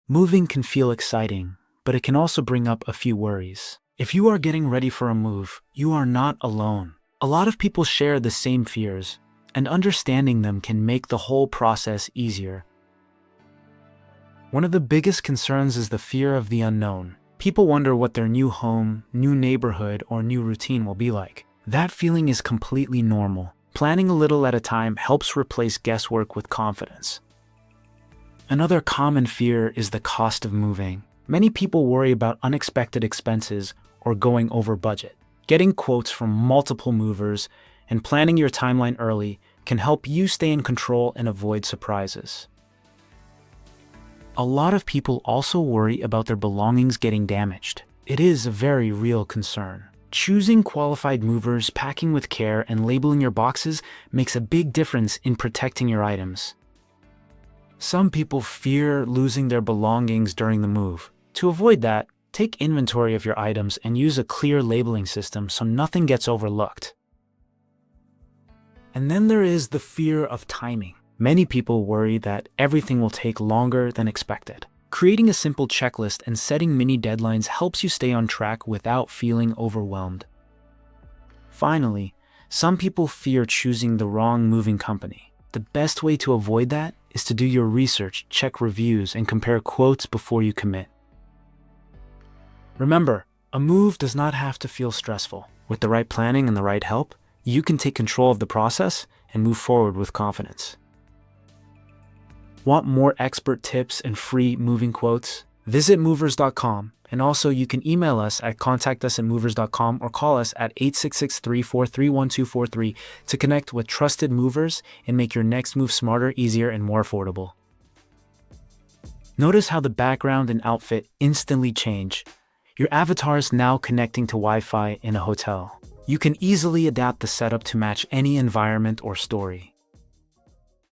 Moving can feel exciting, but it can also bring up a few worries. If you are getting ready for a move, you are not alone. A lot of people share the same fears, and understanding them can make the whole process easier. One of the biggest concerns is the fear of the unknown. People wonder what their new home, new neighborhood, or new routine will be like. That feeling is completely normal. Planning a little at a time helps replace guesswork with confidence. Another common fear is the cost of moving. Many people worry about unexpected expenses or going over budget. Getting quotes from multiple movers and planning your timeline early can help you stay in control and avoid surprises. A lot of people also worry about their belongings getting damaged. It is a very real concern. Choosing qualified movers, packing with care, and labeling your boxes makes a big difference in protecting your items. Some people fear losing their belongings during the move. To avoid that, take inventory of your items and use a clear labeling system so nothing gets overlooked. And then there is the fear of timing. Many people worry that everything will take longer than expected. Creating a simple checklist and setting mini deadlines helps you stay on track without feeling overwhelmed. Finally, some people fear choosing the wrong moving company. The best way to avoid that is to do your research, check reviews, and compare quotes before you commit. Remember, a move does not have to feel stressful. With the right planning and the right help, you can take control of the process and move forward with confidence. Want more expert tips and free moving quotes? Visit movers.com, and also you can email us at contactus@movers.com or call us at 866-343-1243 to connect with trusted movers and make your next move smarter, easier, and more affordable. Notice how the background and outfit instantly change. Your avatar is now connecting to Wi-Fi in a hotel. You can easily adapt the setup to match any environment or story.